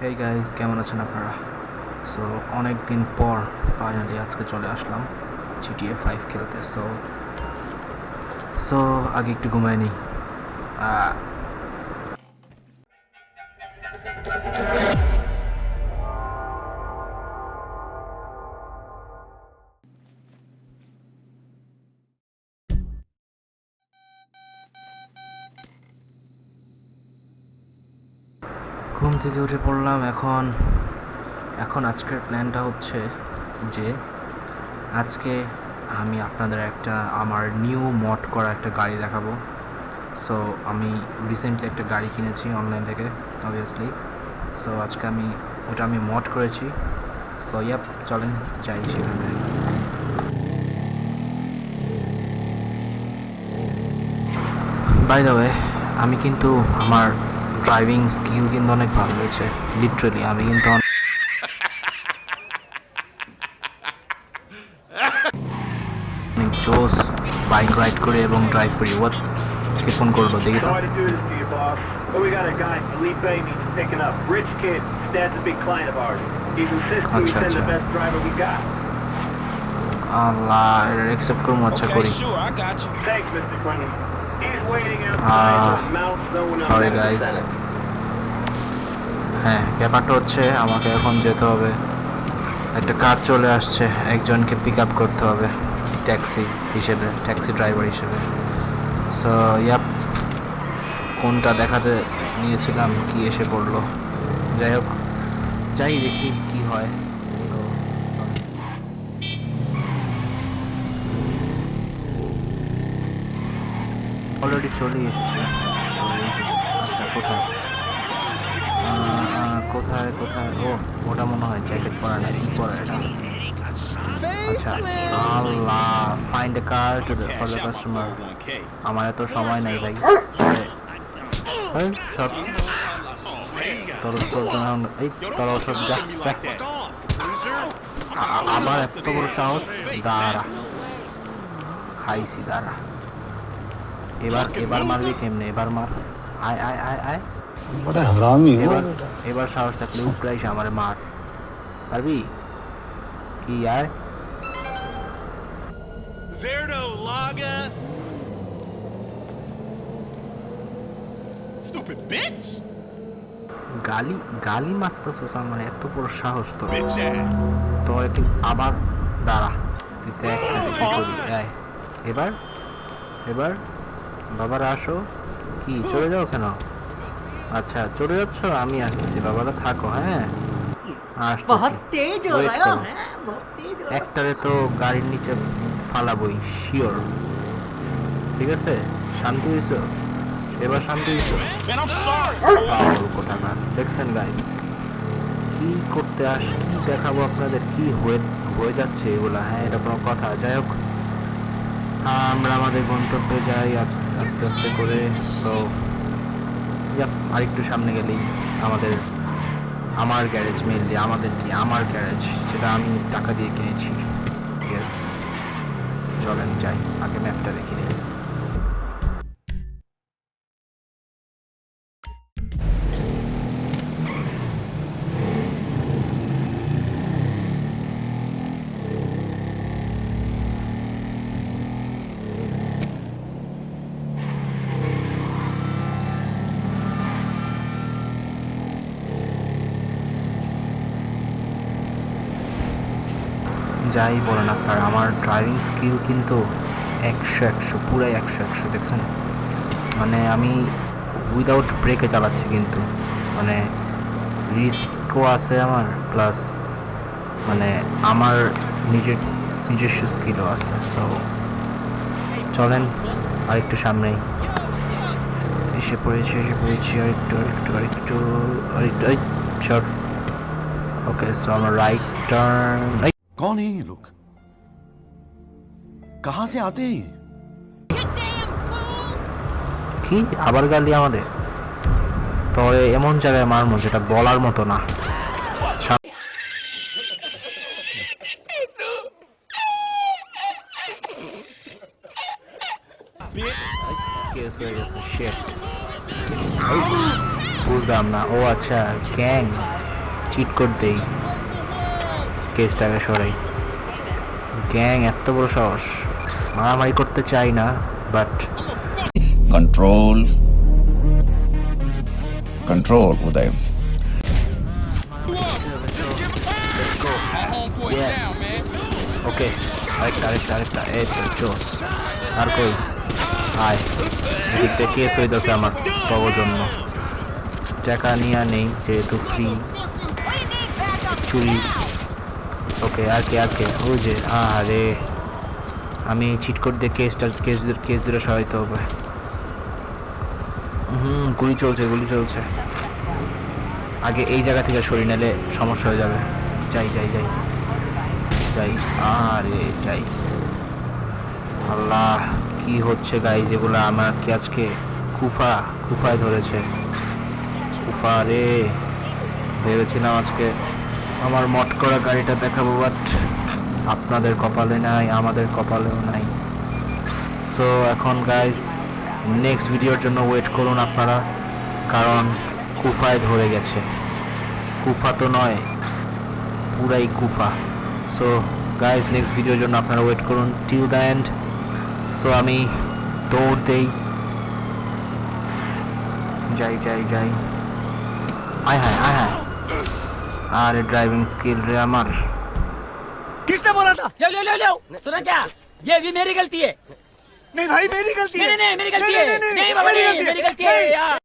Hey guys, কেমন আছেন আপনারা? সো অনেক দিন পর ফাইনালি আজকে চলে আসলাম GTA 5 খেলতে। সো আগে একটু ঘুমায় নিই। ঘুম থেকে উঠে পড়লাম। এখন আজকের প্ল্যানটা হচ্ছে যে আজকে আমি আপনাদের আমার নিউ মড করা একটা গাড়ি দেখাবো। সো আমি রিসেন্টলি একটা গাড়ি কিনেছি অনলাইন থেকে, অবভিয়াসলি। সো আজকে ওটা আমি মড করেছি। সো চলেন যাই সেখানে। বাই দ্য ওয়ে, আমি কিন্তু আমার ড্রাইভিং স্কিল কিন্তু অনেক ভালো হয়েছে। লিটারালি আমি কিন্তু অনেক জোস বাইক রাইড করি এবং ড্রাইভ করি। কে ফোন করলো দেখি তো। আচ্ছা আচ্ছা, আল্লাহ, এটা অ্যাকসেপ্ট করবো। আচ্ছা করি। Sorry guys. হ্যাঁ, ব্যাপারটা হচ্ছে আমাকে এখন যেতে হবে, একটা কাজ চলে আসছে, একজনকে পিক আপ করতে হবে ট্যাক্সি ড্রাইভার হিসেবে। সো কোনটা দেখাতে নিয়েছিলাম কি এসে পড়লো। যাই হোক, যাই দেখি কি হয়। সো অলরেডি চলে এসেছে। আচ্ছা, কোথায় কোথায় ও, ওটা মনে হয় জ্যাকেট পরা না, কি পরা এটা? আচ্ছা, আল্লাহ, find a car to the for the customer. আমার এত সময় নাই ভাই। সব তোর সব যা। আবার এত বড় সাহস! দাঁড়া, খাইছি, দাঁড়া। এবার মারবি কেমনে? এবার মার। আয় আয় আয় আয়। बड़ा हरामी हो এবার बेटा। এবার সাহস থাকলে উপরাইস আমারে মার। পারবি কি? আয়। Verdo Laga. Stupid bitch. গালি গালি মারতেছস আমার? এত বড় সাহস তোর? Bitch ass. তোর একটু আবার দাঁড়া। তুই তো একসাথে কি করবি? আয়। এবার এবার বাবারা আসো। কি চলে যাও কেন? আচ্ছা, চলে যাচ্ছ? আমি আসতেছি। বাবারা থাকো, হ্যাঁ আসতেছি। ওয়েট করো। একটারে তো গাড়ির নিচে ফালাবই শিওর। ঠিক আছে, শান্তি হইছ? এবার শান্তি হইছ? Man, I'm sorry. কোথাকার দেখছেন গাইস, কি কি দেখাবো আপনাদের? কি হয়ে যাচ্ছে এগুলা? হ্যাঁ, এটা কোনো কথা? যাই হোক, আমরা আমাদের গন্তব্যে যাই আস্তে আস্তে করে। সো আরেকটু সামনে গেলেই আমার গ্যারেজ, মেনলি আমার গ্যারেজ, যেটা আমি টাকা দিয়ে কিনেছি। ইয়েস, চলেন যাই, আগে ম্যাপটা দেখি নিই। যাই বলেন আপনার, আমার ড্রাইভিং স্কিল কিন্তু 100 পুরাই 100 দেখছেন? মানে আমি উইদাউট ব্রেকে চালাচ্ছি, কিন্তু মানে রিস্কও আছে আমার, প্লাস মানে আমার নিজস্ব স্কিলও আছে। সো চলেন আরেকটু সামনেই এসে পড়েছি আরেকটু শর্ট। ওকে, সো আমার রাইট টার্ন। कौन है ये लोग? कहाँ से आते हैं ये? কি আবার গালি আমাদের? তবে এমন জায়গায় মারমো যেটা বলার মতো না। কেস হয়ে গেছে, শিট। বুঝলাম না। ও আচ্ছা, গ্যাং। চিট কোড দেই, কেসটাকে সরাই। গ্যাং এত বড় সাহস, মারামারি করতে চাই না, but control control Uday Yes. ওকে, আরেকটা এই তো জোস। আর কই আয়, এদিকে কেস হইতেছে আমার পাওয়ার জন্য। টাকা নিয়ে নেই যেহেতু ফ্রি চুরি। ওকে, আর কে ওই যে, আরে আমি চিট কোড দিয়ে কেস দূরে সরাইতে হবে। গুলি চলছে। আগে এই জায়গা থেকে সরি, নালে সমস্যা হয়ে যাবে। যাই আরে যাই। আল্লাহ, কি হচ্ছে গাইজ এগুলো? আমার কি আজকে কুফায় ধরেছে। কুফা রে, ভেবেছিলাম আজকে আমার মট করা গাড়িটা দেখাবো, বাট আপনাদের কপালে নাই, আমাদের কপালেও নাই। সো এখন গাইজ নেক্সট ভিডিওর জন্য ওয়েট করুন আপনারা, কারণ কুফায় ধরে গেছে। কুফা তো নয়, পুরাই কুফা। সো গাইজ নেক্সট ভিডিওর জন্য আপনারা ওয়েট করুন টিল দ্য এন্ড। সো আমি দৌড় দেই, যাই। আয় হায়, আরে ড্রাইভিং স্কিল রে আমার। किसने बोला था? लो सुना क्या? ये भी मेरी गलती है। नहीं भाई मेरी गलती है। नहीं मेरी गलती है। नहीं बाबा नहीं मेरी गलती है यार।